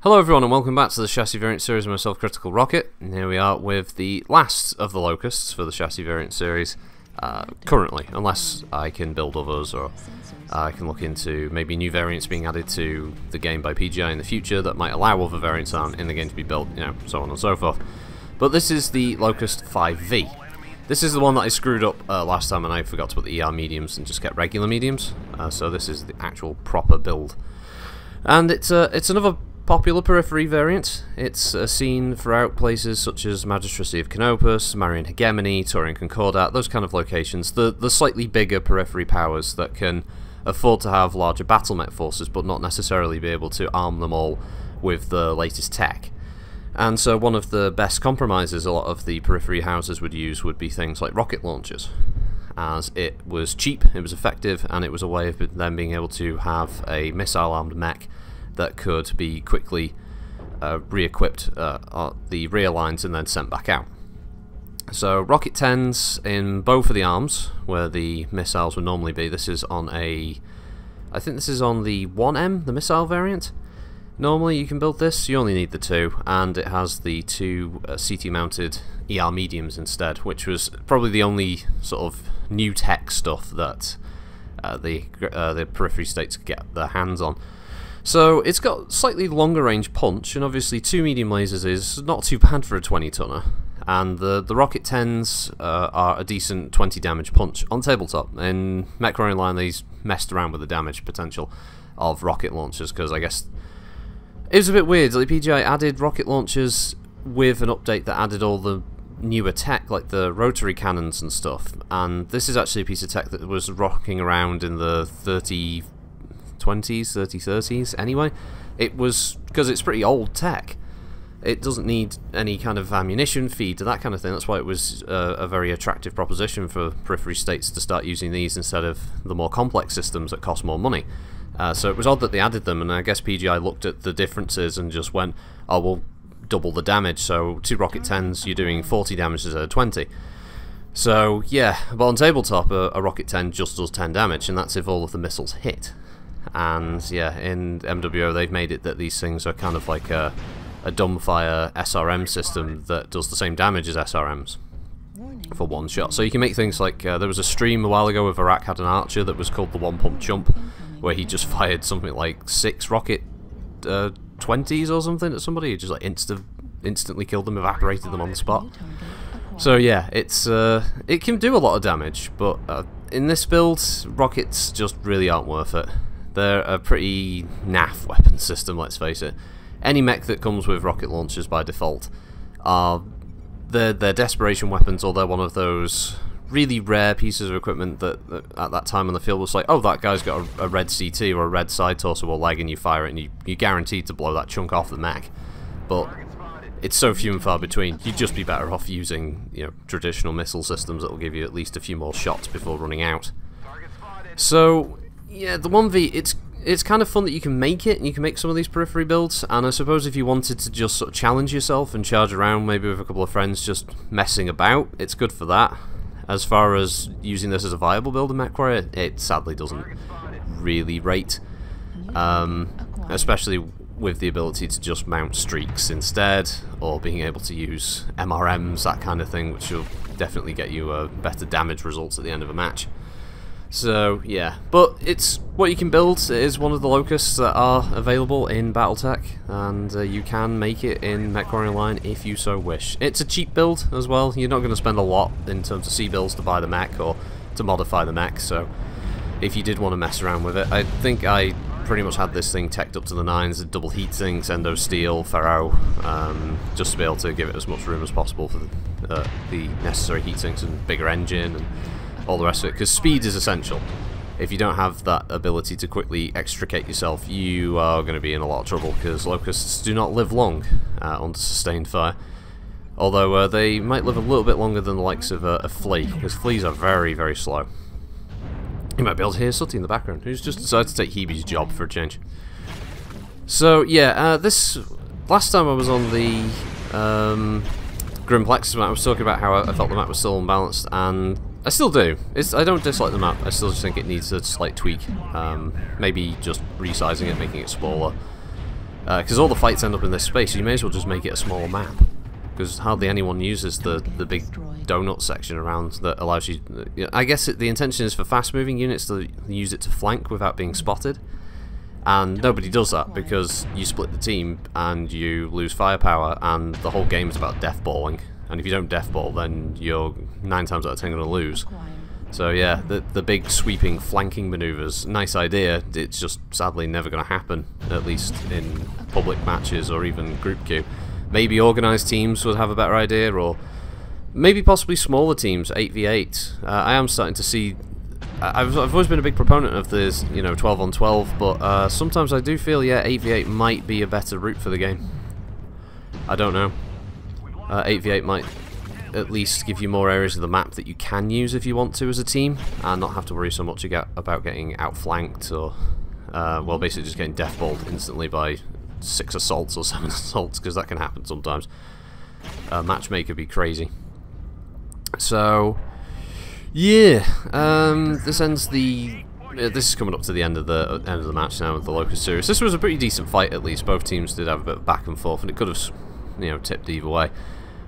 Hello everyone and welcome back to the Chassis Variant series of myself, Critical Rocket, and here we are with the last of the Locusts for the Chassis Variant series, currently, unless I can build others or I can look into maybe new variants being added to the game by PGI in the future that might allow other variants in the game to be built, you know, so on and so forth. But this is the Locust 5V. This is the one that I screwed up last time and I forgot to put the ER mediums and just get regular mediums, so this is the actual proper build. And it's another popular periphery variant. It's seen throughout places such as Magistracy of Canopus, Marian Hegemony, Taurian Concordat, those kind of locations. The slightly bigger periphery powers that can afford to have larger battle mech forces but not necessarily be able to arm them all with the latest tech. And so one of the best compromises a lot of the periphery houses would use would be things like rocket launchers, as it was cheap, it was effective, and it was a way of them being able to have a missile-armed mech that could be quickly re-equipped the rear lines and then sent back out. So Rocket 10s in both of the arms, where the missiles would normally be. This is on I think this is on the 1M, the missile variant. Normally you can build this, you only need the two, and it has the two CT-mounted ER mediums instead, which was probably the only sort of new tech stuff that the periphery states could get their hands on. So it's got slightly longer range punch, and obviously 2 medium lasers is not too bad for a 20-tonner. And the Rocket 10s are a decent 20 damage punch on tabletop. In Mech-Warrior Online, they messed around with the damage potential of rocket launchers, because I guess it was a bit weird. Like, PGI added rocket launchers with an update that added all the newer tech, like the rotary cannons and stuff. And this is actually a piece of tech that was rocking around in the 3020s, 3030s anyway. It was, because it's pretty old tech, it doesn't need any kind of ammunition feed to that kind of thing. That's why it was a very attractive proposition for periphery states to start using these instead of the more complex systems that cost more money. So it was odd that they added them, and I guess PGI looked at the differences and just went, oh, we'll double the damage, so 2 Rocket 10s, you're doing 40 damage instead of 20. So yeah, but on tabletop, a Rocket 10 just does 10 damage, and that's if all of the missiles hit. And yeah, in MWO they've made it that these things are kind of like a dumbfire SRM system that does the same damage as SRMs for one shot. So you can make things like, there was a stream a while ago where Varak had an archer that was called the One Pump Chump, where he just fired something like 6 Rocket 20s or something at somebody. He just like instantly killed them, evaporated them on the spot. So yeah, it can do a lot of damage, but in this build, rockets just really aren't worth it. They're a pretty naff weapon system, let's face it. Any mech that comes with rocket launchers by default are they're desperation weapons, or they're one of those really rare pieces of equipment that at that time on the field was like, oh, that guy's got a red CT or a red side torso or leg, and you fire it and you're guaranteed to blow that chunk off the mech. But it's so few and far between. You'd just be better off using, you know, traditional missile systems that will give you at least a few more shots before running out. So yeah, the 1V, it's kind of fun that you can make it, and you can make some of these periphery builds, and I suppose if you wanted to just sort of challenge yourself and charge around maybe with a couple of friends just messing about, it's good for that. As far as using this as a viable build in Mech-Warrior, it sadly doesn't really rate, especially with the ability to just mount streaks instead, or being able to use MRMs, that kind of thing, which will definitely get you better damage results at the end of a match. So yeah, but it's what you can build. It is one of the Locusts that are available in Battletech, and you can make it in Mech-Warrior Online if you so wish. It's a cheap build as well. You're not going to spend a lot in terms of C-bills to buy the mech or to modify the mech, so if you did want to mess around with it, I think I pretty much had this thing teched up to the nines, double heat sinks, endo steel, ferro, just to be able to give it as much room as possible for the necessary heat sinks and bigger engine and all the rest of it, because speed is essential. If you don't have that ability to quickly extricate yourself, you are going to be in a lot of trouble, because Locusts do not live long under sustained fire. Although they might live a little bit longer than the likes of a Flea, because Fleas are very, very slow. You might be able to hear Sooty in the background, who's just decided to take Hebe's job for a change. So yeah, this last time I was on the Grim Plexus map, I was talking about how I felt the map was still unbalanced, and I still do. I don't dislike the map, I still just think it needs a slight tweak. Maybe just resizing it, making it smaller. Because all the fights end up in this space, so you may as well just make it a smaller map. Because hardly anyone uses the big donut section around that allows you... I guess the intention is for fast-moving units to use it to flank without being spotted. And nobody does that because you split the team and you lose firepower, and the whole game is about deathballing. And if you don't deathball, then you're 9 times out of 10 going to lose. So yeah, the big sweeping flanking maneuvers, nice idea, it's just sadly never going to happen, at least in public matches or even group queue. Maybe organised teams would have a better idea, or maybe possibly smaller teams, 8v8. I am starting to see... I've always been a big proponent of this, 12 on 12, but sometimes I do feel, yeah, 8v8 might be a better route for the game. I don't know. 8v8 might at least give you more areas of the map that you can use if you want to as a team, and not have to worry so much about getting outflanked or, well, basically just getting deathballed instantly by 6 assaults or 7 assaults, because that can happen sometimes. Matchmaker be crazy. So... yeah, this ends the... this is coming up to the end of the match now with the Locust series. This was a pretty decent fight, at least. Both teams did have a bit of back and forth, and it could have, tipped either way.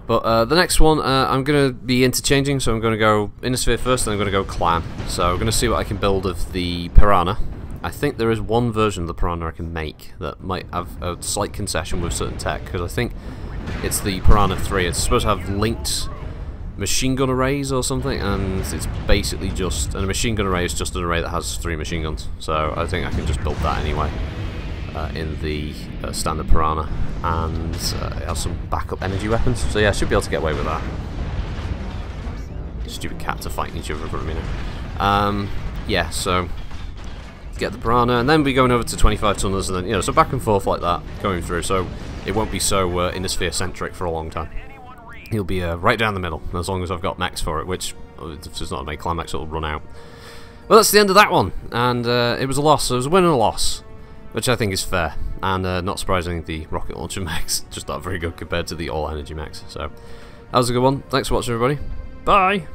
But the next one, I'm going to be interchanging, so I'm going to go Innisphere first, and I'm going to go Clan. So I'm going to see what I can build of the Piranha. I think there is one version of the Piranha I can make that might have a slight concession with certain tech, because I think it's the Piranha 3. It's supposed to have linked machine gun arrays or something, and it's basically just... and a machine gun array is just an array that has 3 machine guns, so I think I can just build that anyway in the standard Piranha, and it has some backup energy weapons, so yeah, I should be able to get away with that. Stupid cats are fighting each other in front of me now. Yeah, so get the Piranha, and then we're going over to 25 tonners, and then, so back and forth like that, going through, so it won't be so Innisphere-centric for a long time. He'll be right down the middle, as long as I've got mechs for it, which, if there's not a main climax, it'll run out. Well, that's the end of that one, and it was a loss. It was a win and a loss, which I think is fair, and not surprising, the rocket launcher mechs just not very good compared to the all-energy mechs. So, that was a good one. Thanks for watching, everybody. Bye!